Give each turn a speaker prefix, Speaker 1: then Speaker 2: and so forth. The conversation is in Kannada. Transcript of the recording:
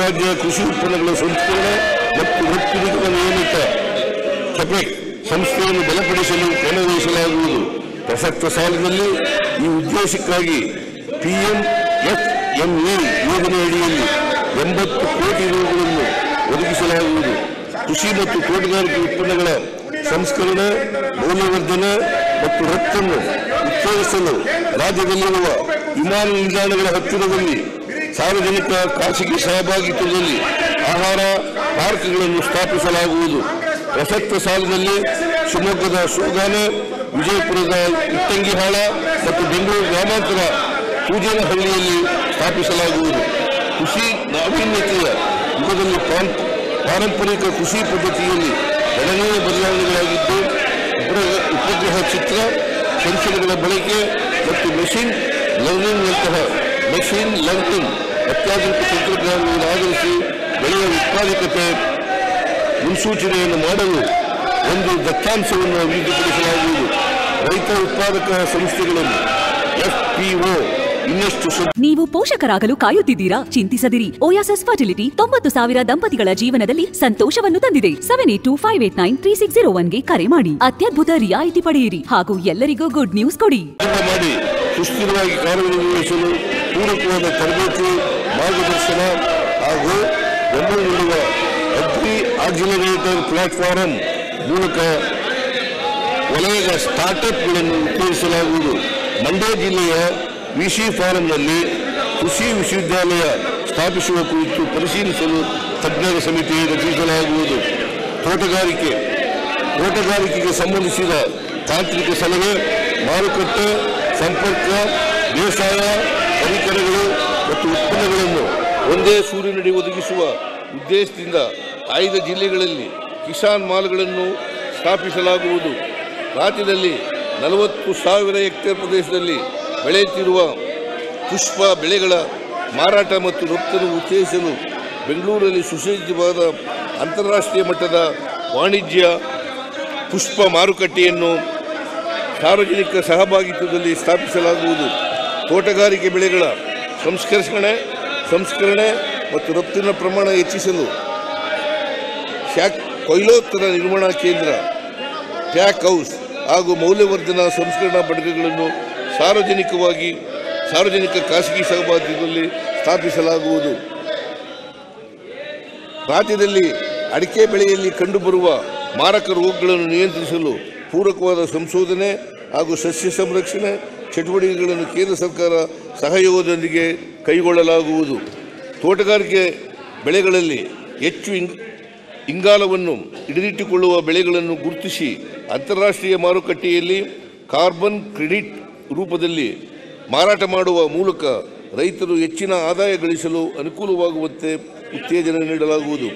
Speaker 1: ರಾಜ್ಯ ಕೃಷಿ ಉತ್ಪನ್ನಗಳ ಸಂಸ್ಕರಣೆ ಮತ್ತು ರಫ್ತು ನಿಯಮಿತ ಕೆಪೆಕ್ ಸಂಸ್ಥೆಯನ್ನು ಬಲಪಡಿಸಲು ಕ್ರಮವಹಿಸಲಾಗುವುದು. ಪ್ರಸಕ್ತ ಸಾಲಿನಲ್ಲಿ ಈ ಉದ್ದೇಶಕ್ಕಾಗಿ PMFME ಯೋಜನೆಯಡಿಯಲ್ಲಿ 80 ಕೋಟಿ ರೂಗಳನ್ನು ಒದಗಿಸಲಾಗುವುದು. ಕೃಷಿ ಮತ್ತು ತೋಟಗಾರಿಕೆ ಉತ್ಪನ್ನಗಳ ಸಂಸ್ಕರಣೆ, ಮೌಲ್ಯವರ್ಧನೆ ಮತ್ತು ರಫ್ತನ್ನು ಉತ್ತೇಜಿಸಲು ರಾಜ್ಯದಲ್ಲಿರುವ ವಿಮಾನ ನಿಲ್ದಾಣಗಳ ಹತ್ತಿರದಲ್ಲಿ ಸಾರ್ವಜನಿಕ ಖಾಸಗಿ ಸಹಭಾಗಿತ್ವದಲ್ಲಿ ಆಹಾರ ಪಾರ್ಕ್ಗಳನ್ನು ಸ್ಥಾಪಿಸಲಾಗುವುದು. ಪ್ರಸಕ್ತ ಸಾಲಿನಲ್ಲಿ ಶಿವಮೊಗ್ಗದ ಸೋಗಾನೆ, ವಿಜಯಪುರದ ಇಟ್ಟಂಗಿಹಾಳ ಮತ್ತು ಬೆಂಗಳೂರು ಗ್ರಾಮಾಂತರ ಪೂಜನಹಳ್ಳಿಯಲ್ಲಿ ಸ್ಥಾಪಿಸಲಾಗುವುದು. ಕೃಷಿ ನಾವೀನ್ಯತೆಯ ಯುಗದಲ್ಲಿ ಪಾರಂಪರಿಕ ಕೃಷಿ ಪದ್ಧತಿಯಲ್ಲಿ ಗಣನೀಯ ಬದಲಾವಣೆಗಳಾಗಿದ್ದು, ಉಪಗ್ರಹ ಚಿತ್ರ ಸಂಚಲನಗಳ ಬಳಕೆ ಮತ್ತು ಮೆಷಿನ್ ಲರ್ನಿಂಗ್ನಂತಹ ಅತ್ಯಾಧುನಿಕ ತಂತ್ರಜ್ಞಾನವನ್ನು ಆಧರಿಸಿ ಬೆಳೆಯ ಉತ್ಪಾದಕತೆ ಮುನ್ಸೂಚನೆಯನ್ನು ಮಾಡಲು ಒಂದು ದತ್ತಾಂಶವನ್ನು ಅಭಿವೃದ್ಧಿಪಡಿಸಲಾಗುವುದು. ರೈತ ಉತ್ಪಾದಕ ಸಂಸ್ಥೆಗಳನ್ನು FPO ಇನ್ನಷ್ಟು.
Speaker 2: ನೀವು ಪೋಷಕರಾಗಲು ಕಾಯುತ್ತಿದ್ದೀರಾ? ಚಿಂತಿಸದಿರಿ. ಓಯಾಸಿಸ್ ಫರ್ಟಿಲಿಟಿ 90,000 ದಂಪತಿಗಳ ಜೀವನದಲ್ಲಿ ಸಂತೋಷವನ್ನು ತಂದಿದೆ. 7825893601ಗೆ ಕರೆ ಮಾಡಿ. ಅತ್ಯದ್ಭುತ ರಿಯಾಯಿತಿ ಪಡೆಯಿರಿ ಹಾಗೂ ಎಲ್ಲರಿಗೂ ಗುಡ್ ನ್ಯೂಸ್ ಕೊಡಿ.
Speaker 1: ಸುಸ್ಥಿರವಾಗಿ ಕಾರ್ಯನಿರ್ವಹಿಸಲು ಪೂರಕವಾದ ತರಬೇತಿ, ಮಾರ್ಗದರ್ಶನ ಹಾಗೂ ಬೆಂಬಲ ನೀಡುವ ಅಗ್ರಿ ಆಕ್ಸಿಲರೇಟರ್ ಪ್ಲಾಟ್ಫಾರ್ಮ್ ಮೂಲಕ ವಲಯದ ಸ್ಟಾರ್ಟ್ಅಪ್ಗಳನ್ನು ಉತ್ತೇಜಿಸಲಾಗುವುದು. ಮಂಡ್ಯ ಜಿಲ್ಲೆಯ ವಿಸಿ ಫಾರಂನಲ್ಲಿ ಕೃಷಿ ವಿಶ್ವವಿದ್ಯಾಲಯ ಸ್ಥಾಪಿಸುವ ಕುರಿತು ಪರಿಶೀಲಿಸಲು ತಜ್ಞರ ಸಮಿತಿ ರಚಿಸಲಾಗುವುದು. ತೋಟಗಾರಿಕೆಗೆ ಸಂಬಂಧಿಸಿದ ತಾಂತ್ರಿಕ ಸಲಹೆ, ಮಾರುಕಟ್ಟೆ ಸಂಪರ್ಕ, ಬೇಸಾಯ ಪರಿಕರಗಳು ಮತ್ತು ಉತ್ಪನ್ನಗಳನ್ನು ಒಂದೇ ಸೂರಿನಡಿ ಒದಗಿಸುವ ಉದ್ದೇಶದಿಂದ ಆಯ್ದ ಜಿಲ್ಲೆಗಳಲ್ಲಿ ಕಿಸಾನ್ ಮಾಲ್ಗಳನ್ನು ಸ್ಥಾಪಿಸಲಾಗುವುದು. ರಾಜ್ಯದಲ್ಲಿ 40,000 ಹೆಕ್ಟೇರ್ ಪ್ರದೇಶದಲ್ಲಿ ಬೆಳೆಯುತ್ತಿರುವ ಪುಷ್ಪ ಬೆಳೆಗಳ ಮಾರಾಟ ಮತ್ತು ರಫ್ತನ್ನು ಉತ್ತೇಜಿಸಲು ಬೆಂಗಳೂರಲ್ಲಿ ಸುಸಜ್ಜಿತವಾದ ಅಂತಾರಾಷ್ಟ್ರೀಯ ಮಟ್ಟದ ವಾಣಿಜ್ಯ ಪುಷ್ಪ ಮಾರುಕಟ್ಟೆಯನ್ನು ಸಾರ್ವಜನಿಕ ಸಹಭಾಗಿತ್ವದಲ್ಲಿ ಸ್ಥಾಪಿಸಲಾಗುವುದು. ತೋಟಗಾರಿಕೆ ಬೆಳೆಗಳ ಸಂಸ್ಕರಣೆ ಮತ್ತು ರಫ್ತಿನ ಪ್ರಮಾಣ ಹೆಚ್ಚಿಸಲು ಕೊಯ್ಲೋತ್ತರ ನಿರ್ವಹಣಾ ಕೇಂದ್ರ, ಪ್ಯಾಕ್ ಹೌಸ್ ಹಾಗೂ ಮೌಲ್ಯವರ್ಧನಾ ಸಂಸ್ಕರಣಾ ಘಟಕಗಳನ್ನು ಸಾರ್ವಜನಿಕ ಖಾಸಗಿ ಸಹಭಾಗಿತ್ವದಲ್ಲಿ ಸ್ಥಾಪಿಸಲಾಗುವುದು. ರಾಜ್ಯದಲ್ಲಿ ಅಡಿಕೆ ಬೆಳೆಯಲ್ಲಿ ಕಂಡುಬರುವ ಮಾರಕ ರೋಗಗಳನ್ನು ನಿಯಂತ್ರಿಸಲು ಪೂರಕವಾದ ಸಂಶೋಧನೆ ಹಾಗೂ ಸಸ್ಯ ಸಂರಕ್ಷಣೆ ಚಟುವಟಿಕೆಗಳನ್ನು ಕೇಂದ್ರ ಸರ್ಕಾರ ಸಹಯೋಗದೊಂದಿಗೆ ಕೈಗೊಳ್ಳಲಾಗುವುದು. ತೋಟಗಾರಿಕೆ ಬೆಳೆಗಳಲ್ಲಿ ಹೆಚ್ಚು ಇಂಗಾಲವನ್ನು ಹಿಡಿದಿಟ್ಟುಕೊಳ್ಳುವ ಬೆಳೆಗಳನ್ನು ಗುರುತಿಸಿ ಅಂತಾರಾಷ್ಟ್ರೀಯ ಮಾರುಕಟ್ಟೆಯಲ್ಲಿ ಕಾರ್ಬನ್ ಕ್ರೆಡಿಟ್ ರೂಪದಲ್ಲಿ ಮಾರಾಟ ಮಾಡುವ ಮೂಲಕ ರೈತರು ಹೆಚ್ಚಿನ ಆದಾಯ ಗಳಿಸಲು ಅನುಕೂಲವಾಗುವಂತೆ ಉತ್ತೇಜನ ನೀಡಲಾಗುವುದು.